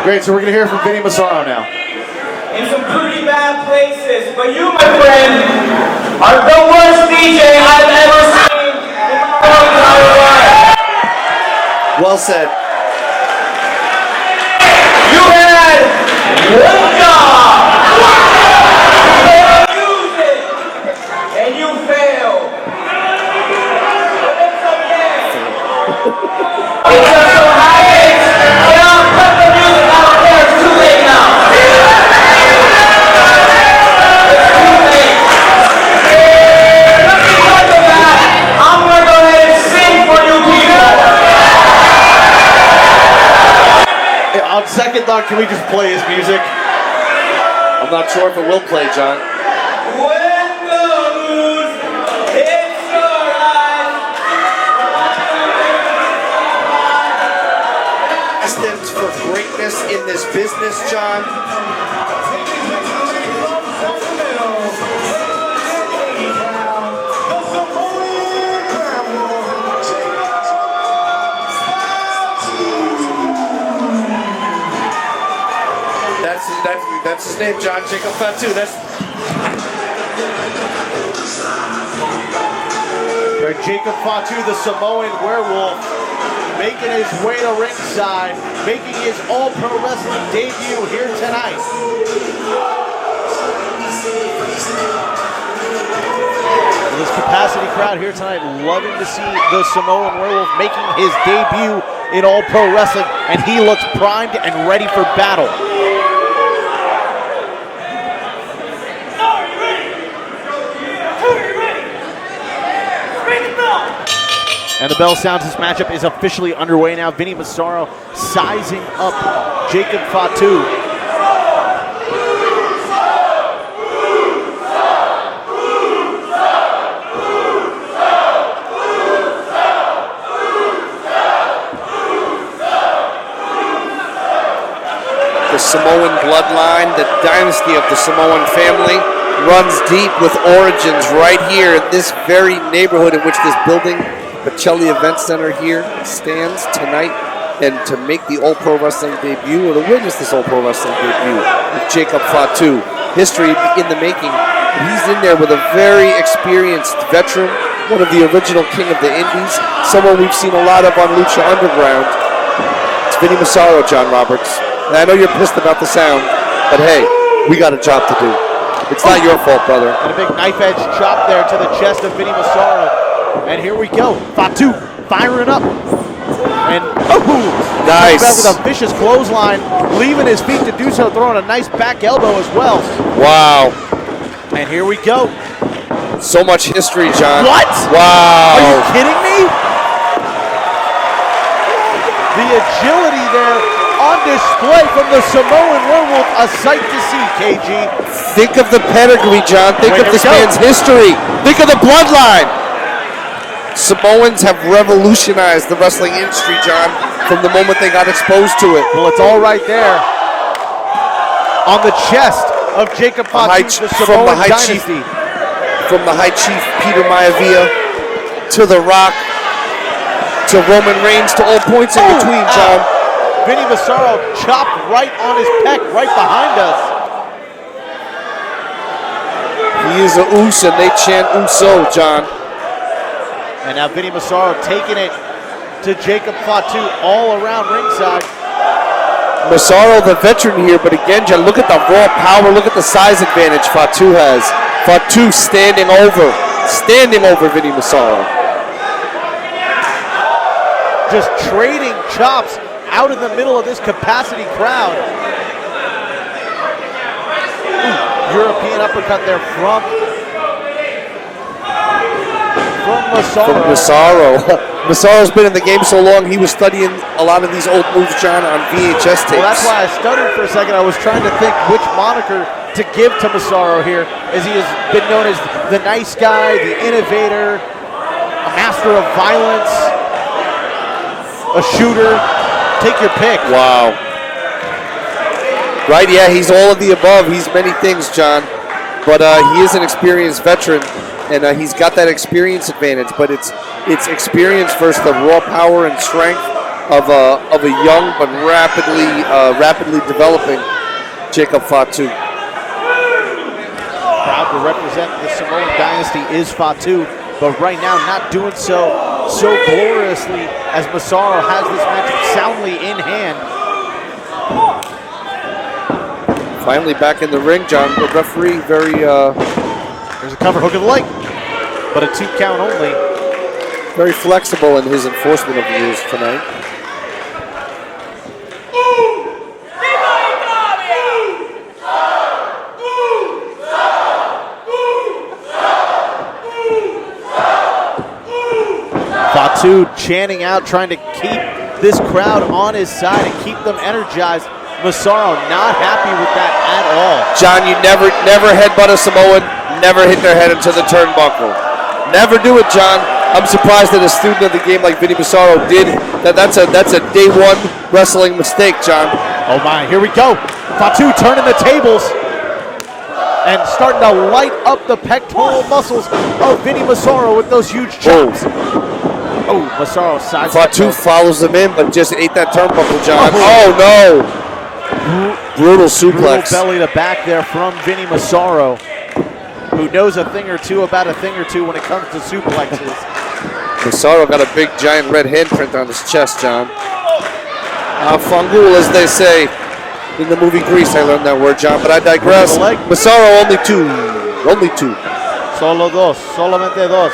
Great, so we're going to hear from Vinnie Massaro now. In some pretty bad places, but you, my friend, are the worst DJ I've ever seen in my whole entire life. Well said. You had one job. You used it, and you failed. But it's okay. It just so happens. Well, cut the music out there. It's too late now. I'm going to go ahead and sing for you people. On second thought, can we just play his music? I'm not sure if it will play, John. When the moon hits your eyes. Destined for greatness in this business, John. That's his name, John. Jacob Fatu. That's Jacob Fatu, the Samoan Werewolf, making his way to ringside, making his All-Pro Wrestling debut here tonight. This capacity crowd here tonight loving to see the Samoan Werewolf making his debut in All-Pro Wrestling, and he looks primed and ready for battle. And the bell sounds. This matchup is officially underway now. Vinnie Massaro sizing up Jacob Fatu. The Samoan bloodline, the dynasty of the Samoan family, runs deep with origins right here in this very neighborhood in which this building, Pacelli Event Center here, stands tonight. And to make the All-Pro Wrestling debut, or to witness this All-Pro Wrestling debut with Jacob Fatu, history in the making. He's in there with a very experienced veteran, one of the original King of the Indies, someone we've seen a lot of on Lucha Underground. It's Vinnie Massaro, John Roberts. And I know you're pissed about the sound, but hey, we got a job to do. It's not your fault, brother. And a big knife edge chop there to the chest of Vinnie Massaro. And here we go. Fatu firing up. And nice. Back with a vicious clothesline, leaving his feet to do so, throwing a nice back elbow as well. Wow. And here we go. So much history, John. What? Wow. Are you kidding me? The agility there on display from the Samoan Werewolf, a sight to see, KG. Think of the pedigree, John. Think of this man's history. Think of the bloodline. Samoans have revolutionized the wrestling industry, John, from the moment they got exposed to it. Well, it's all right there on the chest of Jacob Fatu, the Samoan dynasty. From the High Chief Peter Maivia to The Rock to Roman Reigns to all points in between, John. Vinnie Massaro chopped right on his pec, right behind us. He is a Uso, and they chant Uso, John. And now Vinnie Massaro taking it to Jacob Fatu all around ringside. Massaro, the veteran here, but again, John, look at the raw power, look at the size advantage Fatu has. Fatu standing over Vinnie Massaro. Just trading chops out in the middle of this capacity crowd. European uppercut there from Masaro. Massaro's been in the game so long, he was studying a lot of these old moves, John, on VHS tapes. Well, that's why I stuttered for a second. I was trying to think which moniker to give to Masaro here, as he has been known as the nice guy, the innovator, a master of violence, a shooter. Take your pick. Wow. Right, yeah, he's all of the above. He's many things, John. But he is an experienced veteran. And he's got that experience advantage, but it's experience versus the raw power and strength of a young but rapidly developing Jacob Fatu. Proud to represent the Samoan dynasty is Fatu, but right now not doing so gloriously as Masaro has this match soundly in hand. Finally back in the ring, John. The referee very... There's a cover hook of the leg, but a 2 count only. Very flexible in his enforcement of the rules tonight. Fatu chanting out, trying to keep this crowd on his side and keep them energized. Masaro not happy with that at all. John, you never headbutt a Samoan, never hit their head into the turnbuckle. Never do it, John. I'm surprised that a student of the game like Vinnie Massaro did. That's a day one wrestling mistake, John. Oh my, here we go. Fatu turning the tables and starting to light up the pectoral muscles of Vinnie Massaro with those huge chops. Oh, Masaro sides. Fatu follows him in, but just ate that turnbuckle, John. Oh no! Brutal suplex. Brutal belly to back there from Vinnie Massaro, who knows a thing or two about a thing or two when it comes to suplexes. Masaro got a big giant red handprint on his chest, John. Fangul, as they say in the movie Grease. I learned that word, John, but I digress. Masaro only two. Solo dos, solamente dos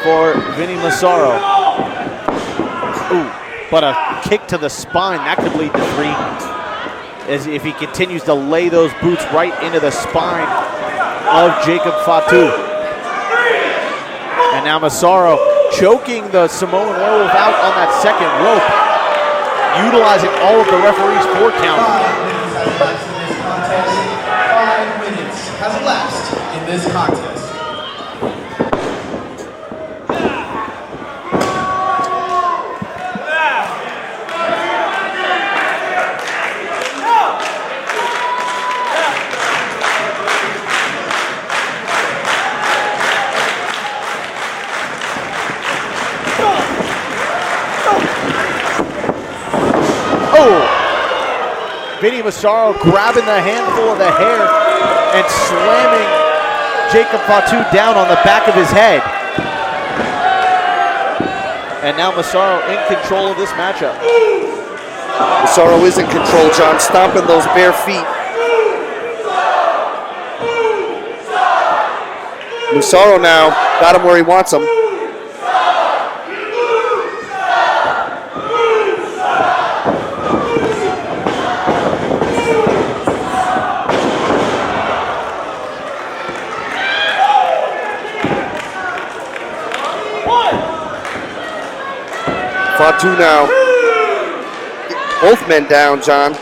for Vinnie Massaro. Ooh, but a kick to the spine, that could lead to 3. As if he continues to lay those boots right into the spine of Jacob Fatu. And now Masaro choking the Samoan Werewolf out on that second rope, utilizing all of the referee's 4 count. 5 minutes has elapsed in this contest. Vinnie Massaro grabbing the handful of the hair and slamming Jacob Fatu down on the back of his head. And now Masaro in control of this matchup. Masaro is in control, John, stomping those bare feet. Masaro now got him where he wants him. Fatu now. Both men down, John.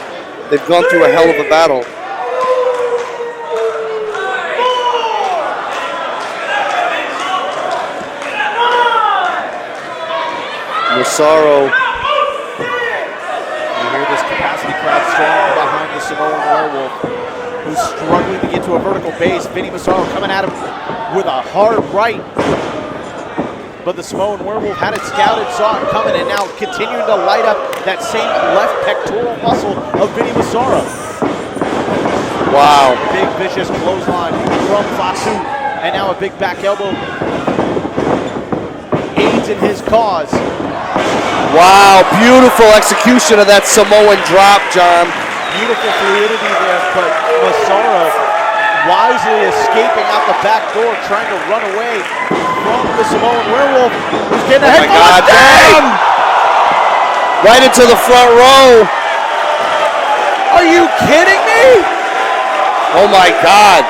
They've gone through a hell of a battle. Masaro. You hear this capacity crowd strong behind the Samoan Werewolf, who's struggling to get to a vertical base. Vinnie Massaro coming at him with a hard right. But the Samoan Werewolf had it scouted, saw it coming, and now continuing to light up that same left pectoral muscle of Vinnie Massaro. Wow. Big vicious clothesline from Fatu, and now a big back elbow aids in his cause. Wow, beautiful execution of that Samoan drop, John. Beautiful fluidity there, but Masaro wisely escaping out the back door, trying to run away from the Samoan Werewolf, who's getting a head God, damn! Right into the front row. Are you kidding me? Oh my God.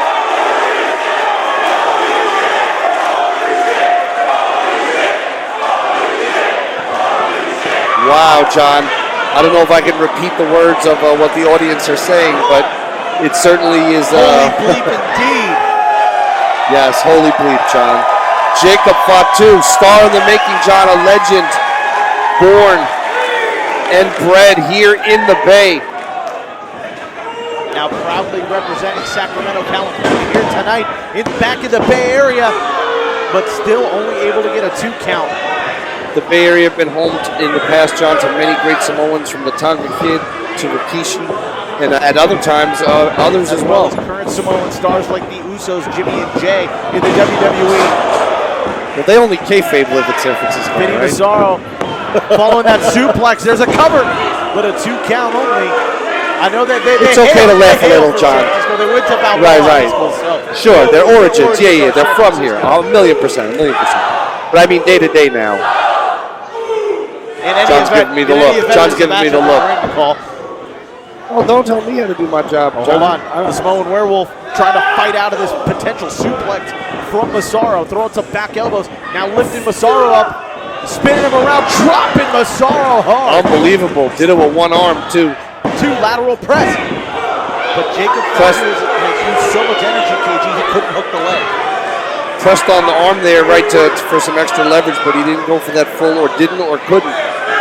Wow, John. I don't know if I can repeat the words of what the audience are saying, but it certainly is. Holy bleep indeed. Yes, holy bleep, John. Jacob Fatu, star in the making, John, a legend, born and bred here in the Bay. Now proudly representing Sacramento, California here tonight back in the Bay Area, but still only able to get a 2 count. The Bay Area have been home in the past, John, to many great Samoans, from the Tonga Kid to Rikishi, and at other times, others as well. Current Samoan stars like the Usos, Jimmy and Jay in the WWE. Well, they only kayfabe live in San Francisco, Vinnie right? Massaro following that suplex. There's a cover, but a 2 count only. I know that It's okay to laugh a little, John. They went to Balboa Right. High School, so. Sure, their origins. Yeah, are they're San from here. Francisco. A million percent. But I mean day to day now. In any John's event- giving me the in any look. event, John's it's a giving me the matchup look. for ring to call. Oh, don't tell me how to do my job, John. Hold on. The Samoan Werewolf trying to fight out of this potential suplex from Masaro. Throwing some back elbows. Now lifting Masaro up. Spinning him around. Dropping Masaro hard. Unbelievable. Did it with one arm, too. 2 lateral press. But Jacob Press. Fatu has used so much energy, KG, he couldn't hook the leg. Pressed on the arm there, right, for some extra leverage, but he didn't go for that full, or didn't, or couldn't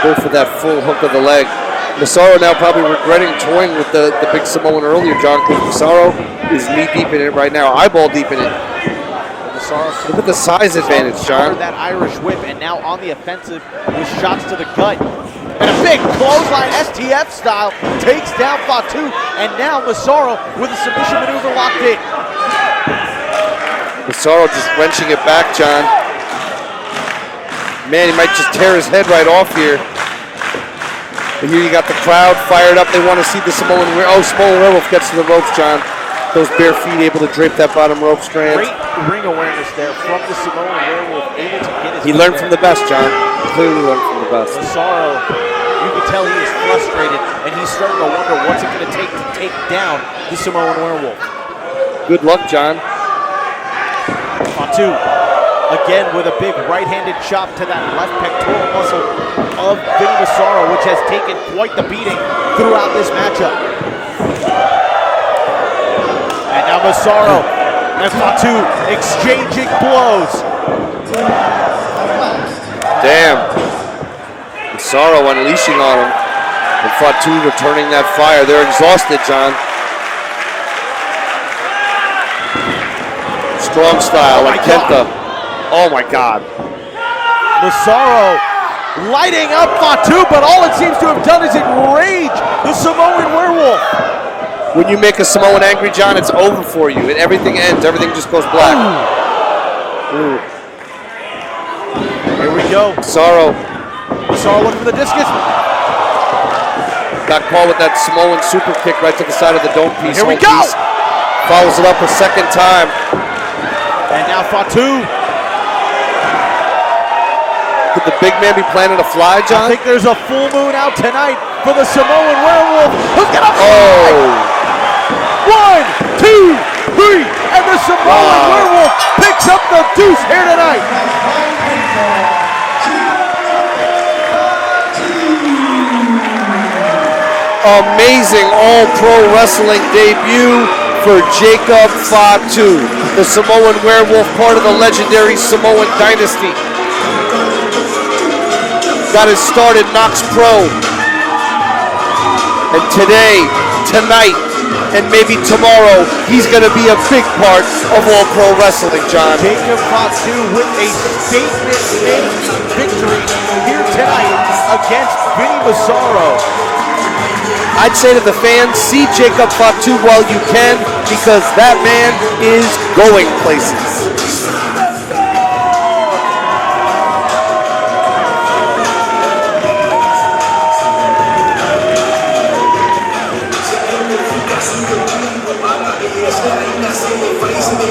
go for that full hook of the leg. Masaro now probably regretting toying with the big Samoan earlier, John, because Masaro is knee-deep in it right now, eyeball deep in it. Look at the size advantage, John. That Irish whip, and now on the offensive with shots to the gut. And a big clothesline, STF style, takes down Fatu, and now Masaro with a submission maneuver locked in. Masaro just wrenching it back, John. Man, he might just tear his head right off here. And here you got the crowd fired up. They want to see the Samoan Werewolf gets to the ropes, John. Those bare feet able to drape that bottom rope strand. Great ring awareness there from the Samoan Werewolf, able to get his He learned from the best, John. Clearly learned from the best. Masaro, you can tell he is frustrated, and he's starting to wonder what's it going to take down the Samoan Werewolf. Good luck, John. Fatu, again with a big right-handed chop to that left pectoral muscle of Vinnie Massaro, which has taken quite the beating throughout this matchup. And now Masaro and Fatu exchanging blows. Damn. Masaro unleashing on him. And Fatu returning that fire. They're exhausted, John. Strong style, like Kenta. Oh my God. Masaro lighting up Fatu, but all it seems to have done is enrage the Samoan Werewolf. When you make a Samoan angry, John, it's over for you. And everything ends. Everything just goes black. Ooh. Here we go. Masaro looking for the discus. got caught with that Samoan super kick right to the side of the dome piece. Here we go. Piece. Follows it up a second time. And now Fatu. Could the big man be planning to fly, John? I think there's a full moon out tonight for the Samoan Werewolf. Who's gonna fly? Oh. 1, 2, 3, and the Samoan Werewolf picks up the deuce here tonight. Amazing all-pro wrestling debut for Jacob Fatu, the Samoan Werewolf, part of the legendary Samoan dynasty. Got his start at Knox Pro. And today, tonight, and maybe tomorrow, he's going to be a big part of All Pro Wrestling, John. Jacob Fatu with a statement-making victory here tonight against Vinnie Massaro. I'd say to the fans, see Jacob Fatu while you can, because that man is going places. Face me,